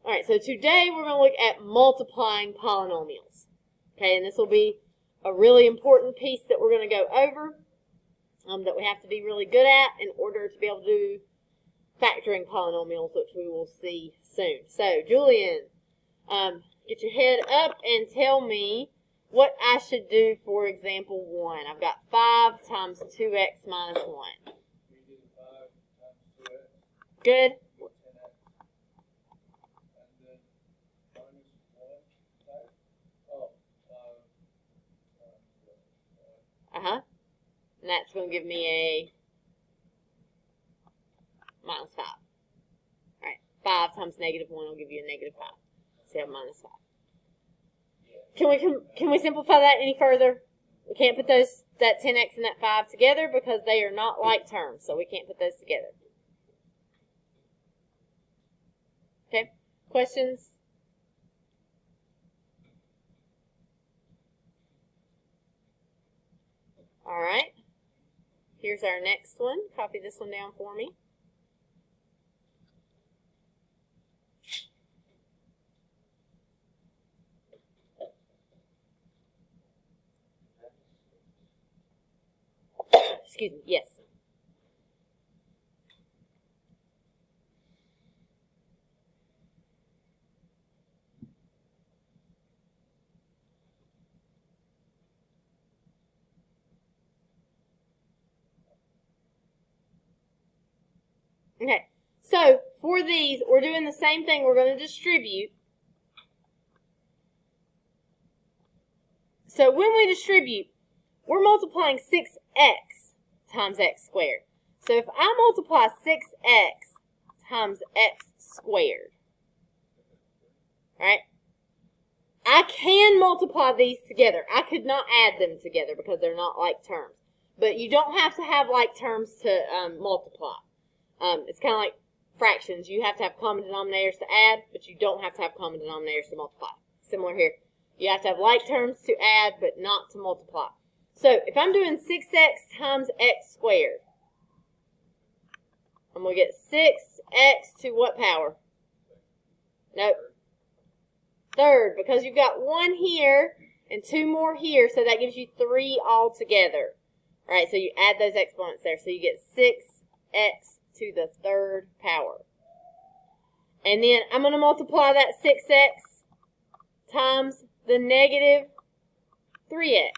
All right, so today we're going to look at multiplying polynomials. Okay, and this will be a really important piece that we're going to go over that we have to be really good at in order to be able to do factoring polynomials, which we will see soon. So, Julian, get your head up and tell me what I should do for example 1. I've got 5 times 2x minus 1. Good. And that's going to give me a minus 5. All right, 5 times negative 1 will give you a negative 5. So you have minus 5. Can we simplify that any further? We can't put that 10x and that 5 together because they are not like terms, so we can't put those together. Okay, questions? All right, here's our next one. Copy this one down for me. Excuse me, yes. Okay, so for these, we're doing the same thing. We're going to distribute. So when we distribute, we're multiplying 6x times x squared. So if I multiply 6x times x squared, all right, I can multiply these together. I could not add them together because they're not like terms. But you don't have to have like terms to multiply. It's kind of like fractions. You have to have common denominators to add, but you don't have to have common denominators to multiply. Similar here. You have to have like terms to add, but not to multiply. So if I'm doing 6x times x squared, I'm going to get 6x to what power? Nope. Third, because you've got 1 here and 2 more here, so that gives you 3 altogether. All right, so you add those exponents there. So you get 6x to the 3rd power. And then I'm going to multiply that 6x times the negative 3x.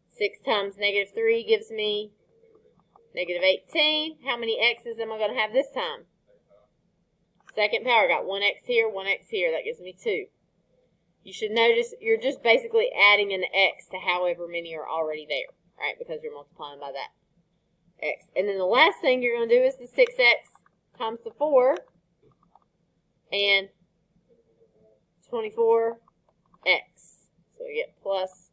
6 times negative 3 gives me negative 18. How many x's am I going to have this time? 2nd power. Got 1x here, 1x here. That gives me 2. You should notice you're just basically adding an x to however many are already there, right? Because you're multiplying by that x. And then the last thing you're going to do is the 6x times the 4 and 24x. So we get plus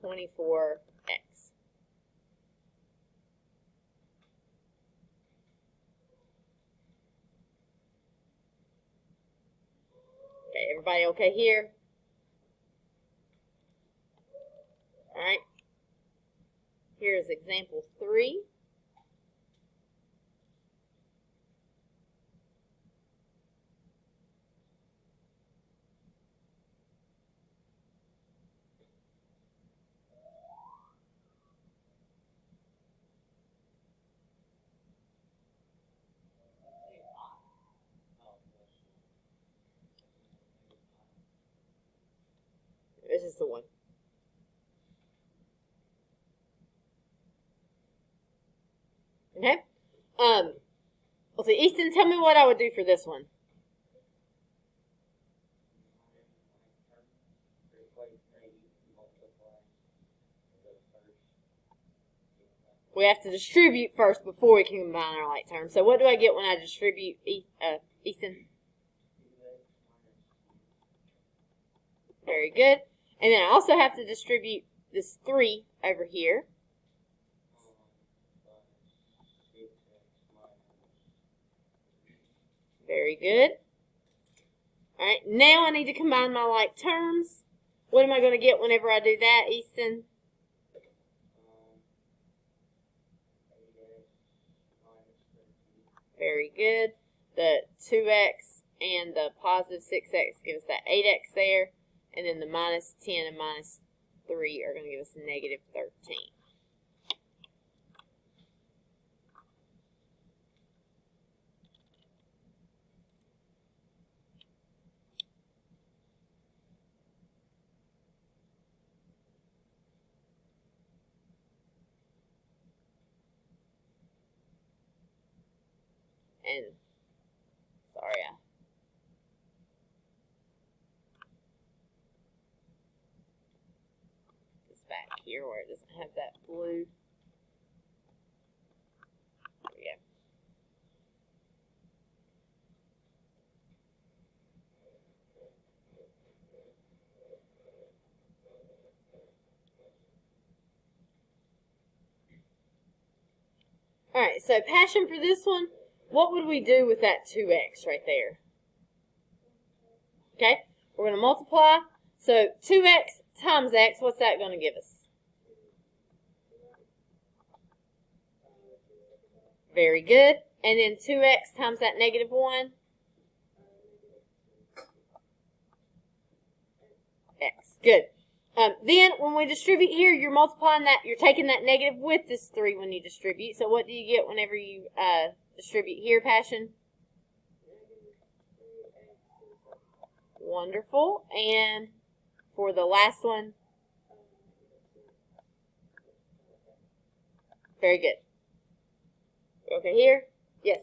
24x. Okay, everybody okay here? All right. Here's example 3. This is the one. Okay. Let's see. Easton, tell me what I would do for this one. We have to distribute first before we can combine our like terms. So what do I get when I distribute, Easton? Very good. And then I also have to distribute this 3 over here. Very good. All right, now I need to combine my like terms. What am I going to get whenever I do that, Easton? Very good. The 2x and the positive 6x give us that 8x there. And then the minus 10 and minus 3 are going to give us negative 13. And sorry, it's back here where it doesn't have that blue. There we go. All right, so passion for this one. What would we do with that 2x right there? Okay, we're going to multiply. So 2x times x, what's that going to give us? Very good. And then 2x times that negative 1? X. Good. Then when we distribute here, you're multiplying that, you're taking that negative with this 3 when you distribute. So what do you get whenever you distribute here, Passion? Wonderful. And for the last one? Very good. Okay, here? Yes.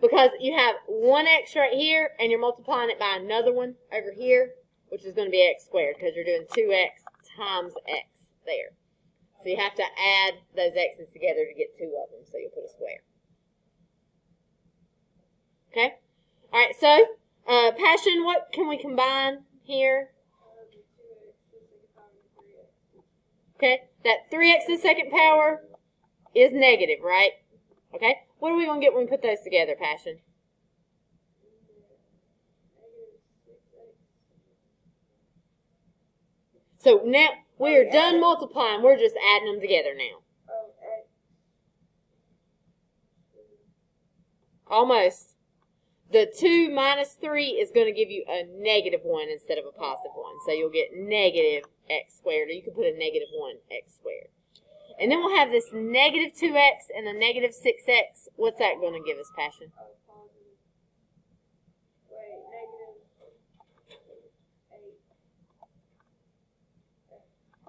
Because you have 1x right here, and you're multiplying it by another one over here, which is going to be x squared, because you're doing 2x times x there. So you have to add those x's together to get 2 of them, so you'll put a square. Okay? All right, so, Passion, what can we combine here? Okay, that 3x to the second power is negative, right? Okay, what are we going to get when we put those together, Passion? So now we are done multiplying. We're just adding them together now. Almost. The 2 minus 3 is going to give you a negative 1 instead of a positive 1. So you'll get negative x squared, or you can put a negative 1x squared. And then we'll have this negative 2x and the negative 6x. What's that going to give us, Passion?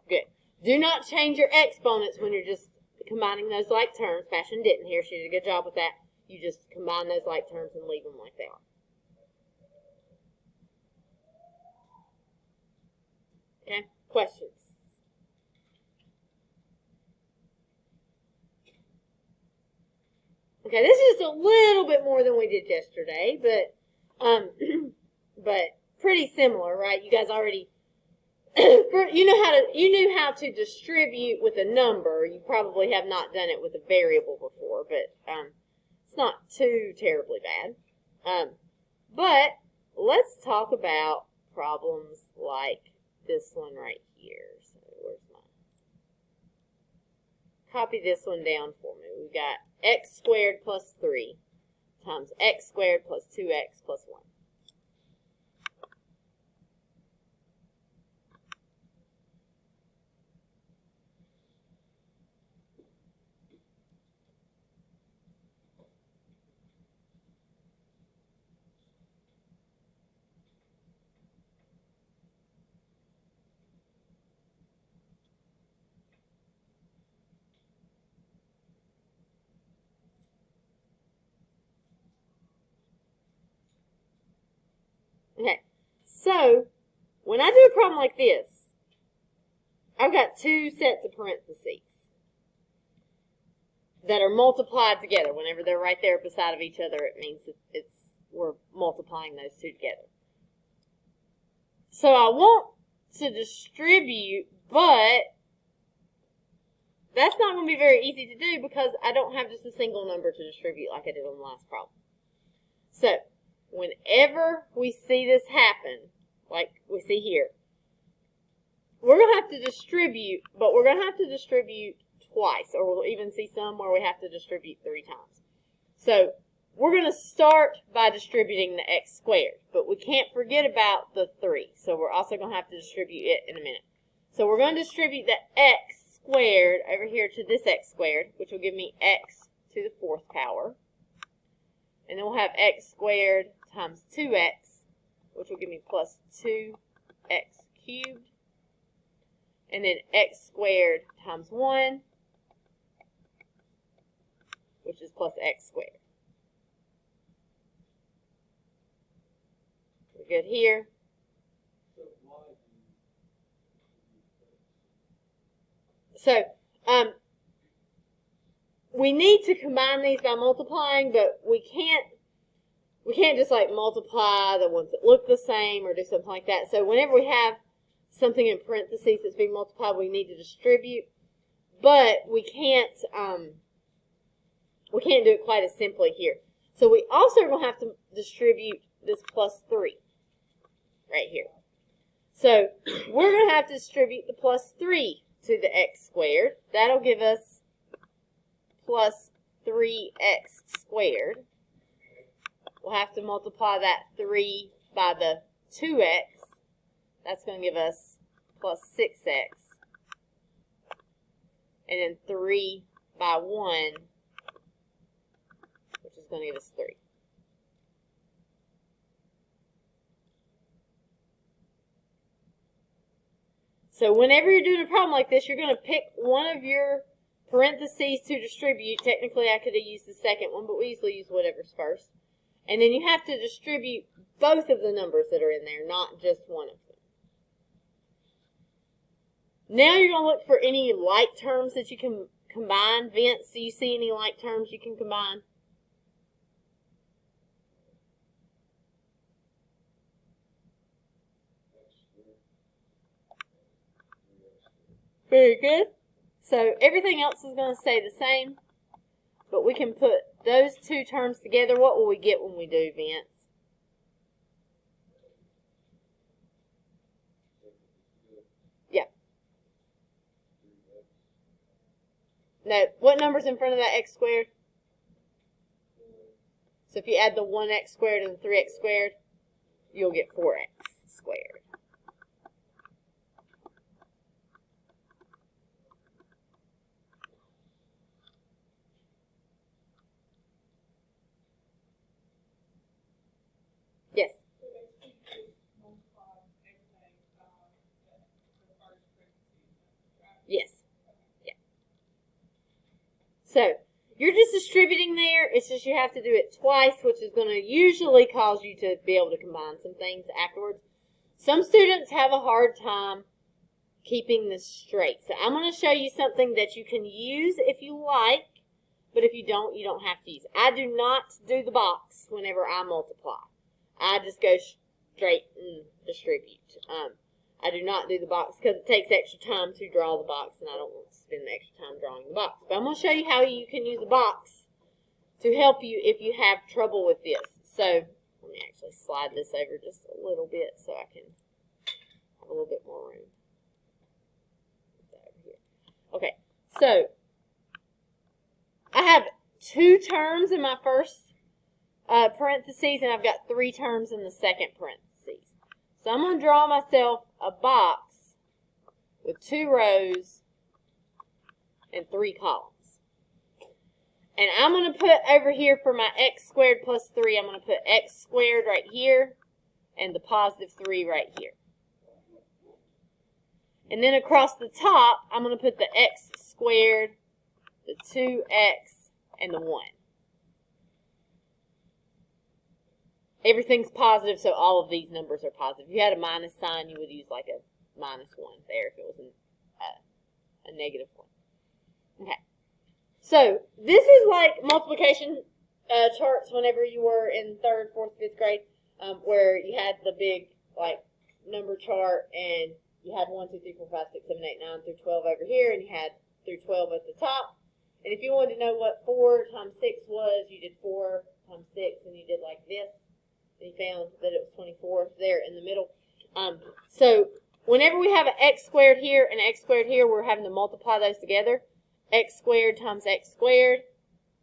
Good. Do not change your exponents when you're just combining those like terms. Passion didn't here. She did a good job with that. You just combine those like terms and leave them like they are. Okay, questions? Okay, this is a little bit more than we did yesterday, but pretty similar, right? You guys already you knew how to distribute with a number. You probably have not done it with a variable before, but it's not too terribly bad. But let's talk about problems like this one right here. So where's my? Copy this one down for me. We've got x squared plus 3 times x squared plus 2x plus 1. Okay, so when I do a problem like this, I've got 2 sets of parentheses that are multiplied together. Whenever they're right there beside of each other, it means that we're multiplying those 2 together. So I want to distribute, but that's not going to be very easy to do because I don't have just a single number to distribute like I did on the last problem. So whenever we see this happen, like we see here, we're going to have to distribute, but we're going to have to distribute twice, or we'll even see some where we have to distribute 3 times. So we're going to start by distributing the x squared, but we can't forget about the 3. So we're also going to have to distribute it in a minute. So we're going to distribute the x squared over here to this x squared, which will give me x to the 4th power. And then we'll have x squared times 2x, which will give me plus 2x cubed. And then x squared times 1, which is plus x squared. We're good here. So, we need to combine these by multiplying, but we can't just like multiply the ones that look the same or do something like that. So whenever we have something in parentheses that's being multiplied, we need to distribute, but we can't do it quite as simply here. So we also are going to have to distribute this plus 3 right here. So we're going to have to distribute the plus 3 to the x squared. That'll give us plus 3x squared. We'll have to multiply that 3 by the 2x. That's going to give us plus 6x. And then 3 by 1, which is going to give us 3. So whenever you're doing a problem like this, you're going to pick one of your parentheses to distribute. Technically, I could have used the second one, but we usually use whatever's first. And then you have to distribute both of the numbers that are in there, not just one of them. Now you're going to look for any like terms that you can combine. Vince, do you see any like terms you can combine? Very good. So everything else is going to stay the same, but we can put those 2 terms together. What will we get when we do, Vince? Yeah. No, what number's in front of that x squared? So if you add the 1x squared and the 3x squared, you'll get 4x squared. Yes. Yes. Yeah. So you're just distributing there. It's just you have to do it twice, which is going to usually cause you to be able to combine some things afterwards. Some students have a hard time keeping this straight. So I'm going to show you something that you can use if you like, but if you don't have to use it. I do not do the box whenever I multiply. I just go straight and distribute. I do not do the box because it takes extra time to draw the box, and I don't want to spend the extra time drawing the box. But I'm going to show you how you can use the box to help you if you have trouble with this. So let me actually slide this over just a little bit so I can have a little bit more room. Okay, so I have 2 terms in my first parentheses, and I've got 3 terms in the second parentheses. So I'm going to draw myself a box with 2 rows and 3 columns. And I'm going to put over here for my x squared plus 3, I'm going to put x squared right here and the positive 3 right here. And then across the top, I'm going to put the x squared, the 2x, and the 1. Everything's positive, so all of these numbers are positive. If you had a minus sign, you would use like a -1 there if it was a negative 1. Okay. So this is like multiplication charts whenever you were in 3rd, 4th, 5th grade, where you had the big like number chart and you had 1, 2, 3, 4, 5, 6, 7, 8, 9 through 12 over here, and you had through 12 at the top. And if you wanted to know what 4 times 6 was, you did 4 times 6, and you did like this. And you found that it was 24 there in the middle. So whenever we have an x squared here and x squared here, we're having to multiply those together. X squared times x squared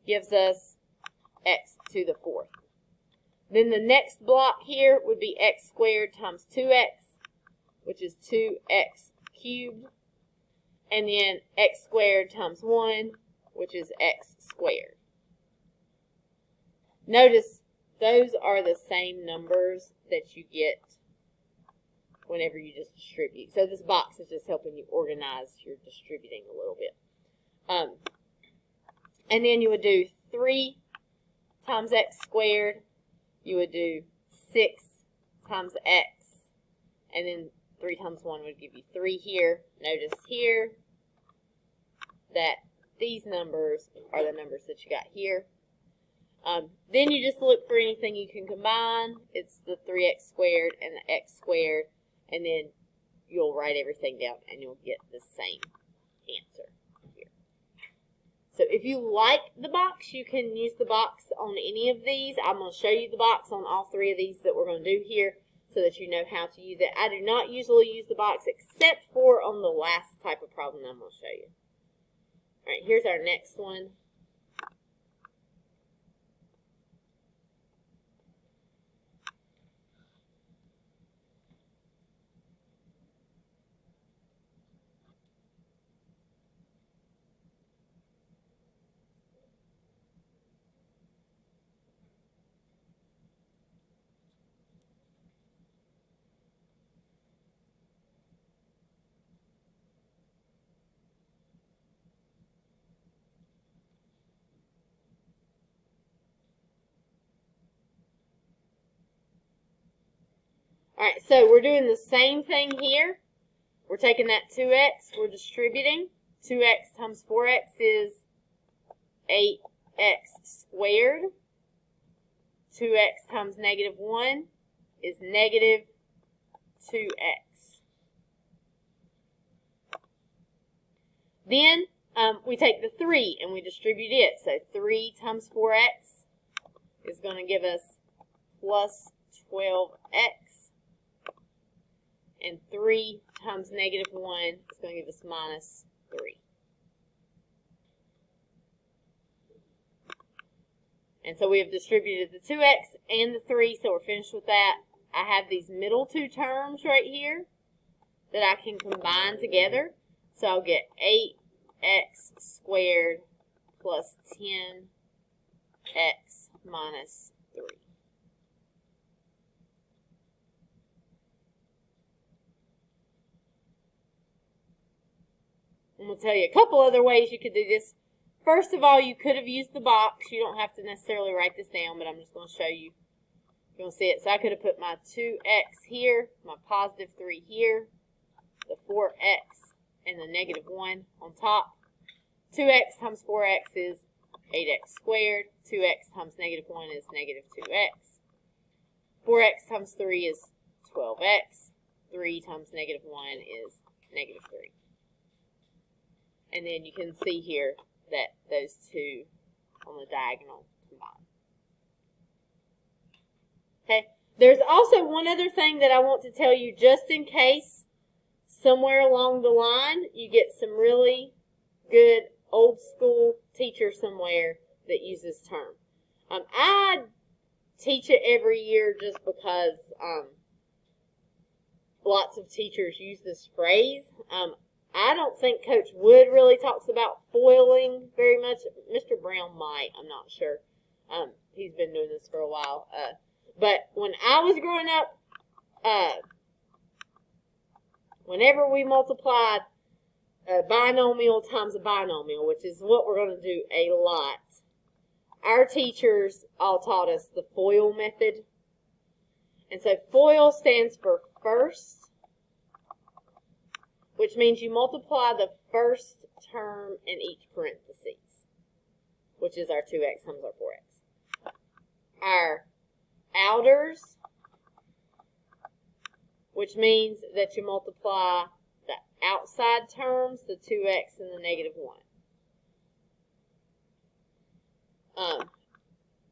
gives us x to the 4th. Then the next block here would be x squared times 2x, which is 2x cubed. And then x squared times 1, which is x squared. Notice those are the same numbers that you get whenever you just distribute. So this box is just helping you organize your distributing a little bit. And then you would do 3 times x squared. You would do 6 times x. And then 3 times 1 would give you 3 here. Notice here that these numbers are the numbers that you got here. Then you just look for anything you can combine. It's the 3x squared and the x squared. And then you'll write everything down and you'll get the same answer here. So if you like the box, you can use the box on any of these. I'm going to show you the box on all 3 of these that we're going to do here so that you know how to use it. I do not usually use the box except for on the last type of problem that I'm going to show you. All right, here's our next one. All right, so we're doing the same thing here. We're taking that 2x, we're distributing. 2x times 4x is 8x squared. 2x times negative 1 is negative 2x. Then we take the 3 and we distribute it. So 3 times 4x is going to give us plus 12x. And 3 times negative 1 is going to give us minus 3. And so we have distributed the 2x and the 3, so we're finished with that. I have these middle 2 terms right here that I can combine together. So I'll get 8x squared plus 10x minus 3. I'm going to tell you a couple other ways you could do this. First of all, you could have used the box. You don't have to necessarily write this down, but I'm just going to show you. You're going to see it. So I could have put my 2x here, my positive 3 here, the 4x, and the negative 1 on top. 2x times 4x is 8x squared. 2x times negative 1 is negative 2x. 4x times 3 is 12x. 3 times negative 1 is negative 3. And then you can see here that those 2 on the diagonal combine. Okay, there's also one other thing that I want to tell you just in case somewhere along the line you get some really good old school teacher somewhere that uses this term. I teach it every year just because lots of teachers use this phrase. I don't think Coach Wood really talks about foiling very much. Mr. Brown might. I'm not sure. He's been doing this for a while. But when I was growing up, whenever we multiplied a binomial times a binomial, which is what we're going to do a lot, our teachers all taught us the FOIL method. And so FOIL stands for first, which means you multiply the first term in each parentheses, which is our 2x times our 4x. Our outers, which means that you multiply the outside terms, the 2x and the negative 1.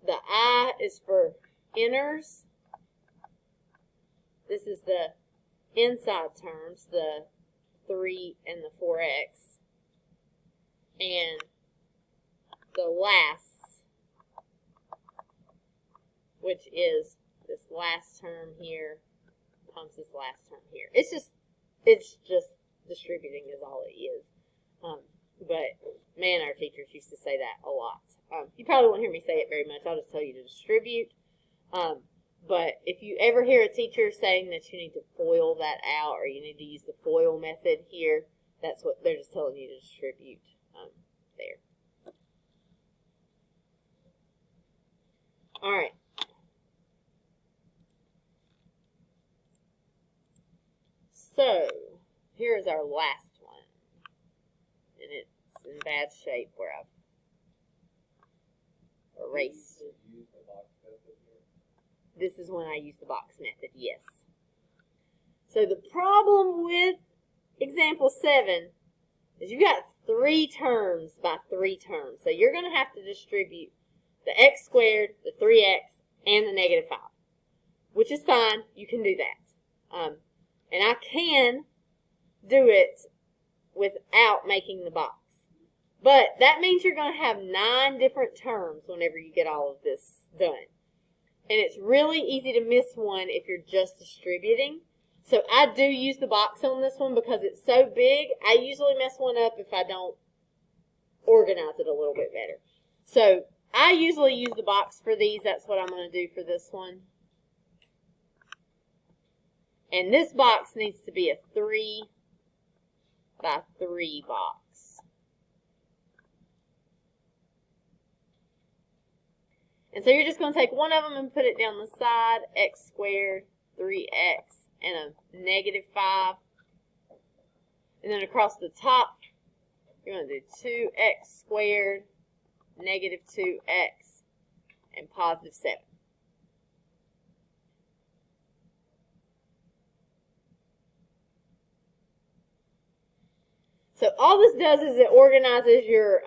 The I is for inners. This is the inside terms, the 3 and the 4x, and the last, which is this last term here times this last term here. It's just distributing is all it is. But man, our teachers used to say that a lot. You probably won't hear me say it very much. I'll just tell you to distribute. But if you ever hear a teacher saying that you need to FOIL that out, or you need to use the FOIL method here, that's what they're just telling you to distribute there. All right. So, here is our last one. And it's in bad shape where I've erased. This is when I use the box method, yes. So the problem with example 7 is you got 3 terms by 3 terms. So you're going to have to distribute the x squared, the 3x, and the negative 5, which is fine. You can do that. And I can do it without making the box. But that means you're going to have 9 different terms whenever you get all of this done. And it's really easy to miss one if you're just distributing. So I do use the box on this one because it's so big. I usually mess one up if I don't organize it a little bit better. So I usually use the box for these. That's what I'm going to do for this one. And this box needs to be a 3 by 3 box. And so you're just going to take one of them and put it down the side, x squared, 3x, and a negative 5. And then across the top, you're going to do 2x squared, negative 2x, and positive 7. So all this does is it organizes your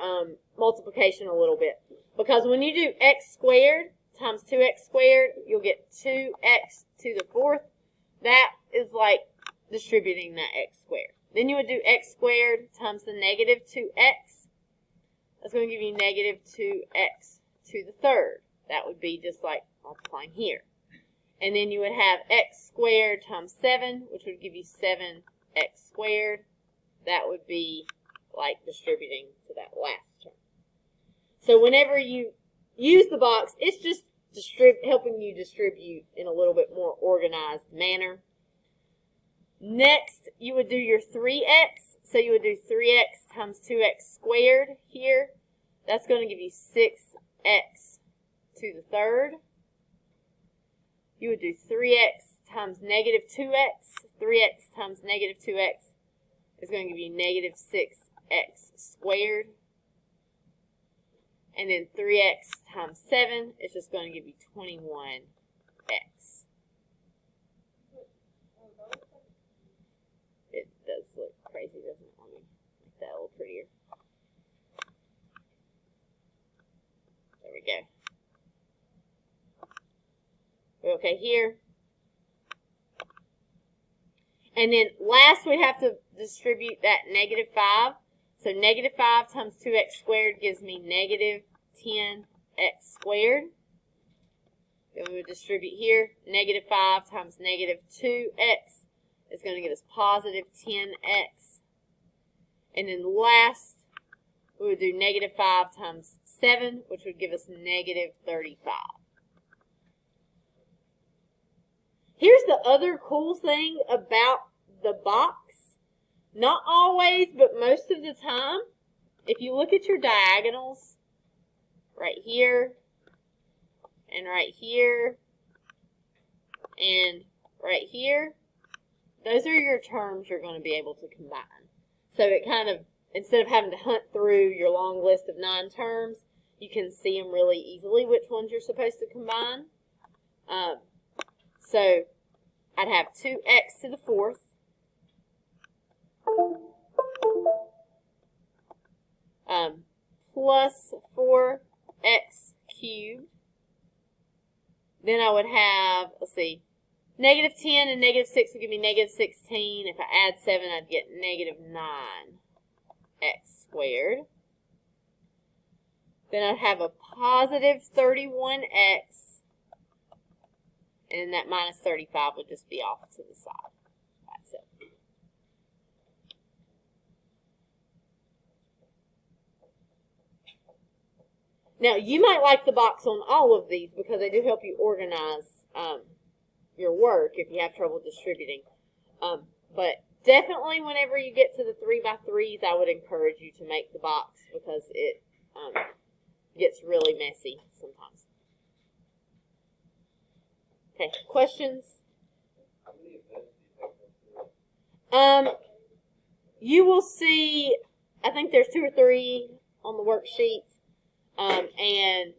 multiplication a little bit. Because when you do x squared times 2x squared, you'll get 2x to the 4th. That is like distributing that x squared. Then you would do x squared times the negative 2x. That's going to give you negative 2x to the 3rd. That would be just like multiplying here. And then you would have x squared times 7, which would give you 7x squared. That would be like distributing to that last term. So whenever you use the box, it's just helping you distribute in a little bit more organized manner. Next, you would do your 3x. So you would do 3x times 2x squared here. That's going to give you 6x to the 3rd. You would do 3x times negative 2x. 3x times negative 2x is going to give you negative 6x squared. And then 3x times 7 is just going to give you 21x. It does look crazy, doesn't it? Let me make that a little prettier. There we go. We're okay here. And then last we have to distribute that negative 5. So negative 5 times 2x squared gives me negative 10x squared. Then we would distribute here. Negative 5 times negative 2x is going to give us positive 10x. And then last, we would do negative 5 times 7, which would give us negative 35. Here's the other cool thing about the box. Not always, but most of the time, if you look at your diagonals, right here, and right here, and right here, those are your terms you're going to be able to combine. So it kind of, instead of having to hunt through your long list of 9 terms, you can see them really easily which ones you're supposed to combine. So I'd have 2x to the 4th. Plus 4x cubed. Then I would have, let's see, Negative 10 and negative 6 will give me negative 16. If I add 7, I'd get negative 9x squared. Then I'd have a positive 31x, and then that minus 35 would just be off to the side by itself. Now, you might like the box on all of these because they do help you organize your work if you have trouble distributing. But definitely whenever you get to the 3x3s, I would encourage you to make the box because it gets really messy sometimes. Okay, questions? You will see, I think there's 2 or 3 on the worksheet, and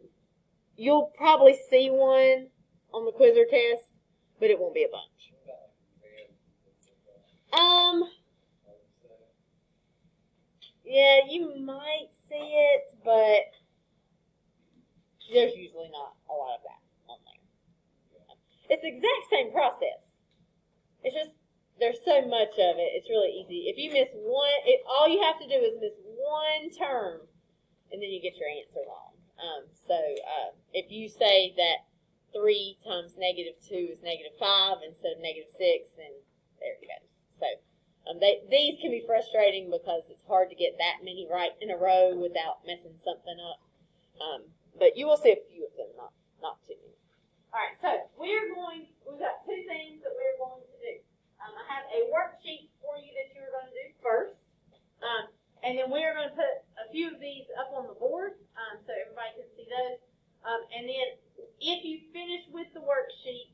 you'll probably see one on the quiz or test, but it won't be a bunch. Yeah, you might see it, but there's usually not a lot of that on there. It's the exact same process. It's just there's so much of it. It's really easy. If you miss one, all you have to do is miss one term, and then you get your answer wrong. If you say that 3 times negative 2 is negative 5 instead of negative 6, then there it goes. So these can be frustrating because it's hard to get that many right in a row without messing something up. But you will see a few of them, not too many. All right, so we've got 2 things that we're going to do. I have a worksheet for you that you're going to do first. And then we are going to put a few of these up on the board so everybody can see those. And then if you finish with the worksheet,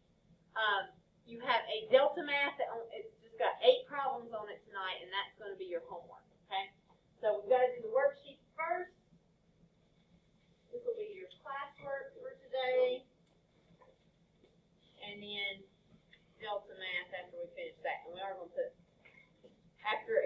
you have a Delta Math that it's just got 8 problems on it tonight, and that's going to be your homework. Okay? So we've got to do the worksheet first. This will be your classwork for today. And then Delta Math after we finish that. And we are going to put, after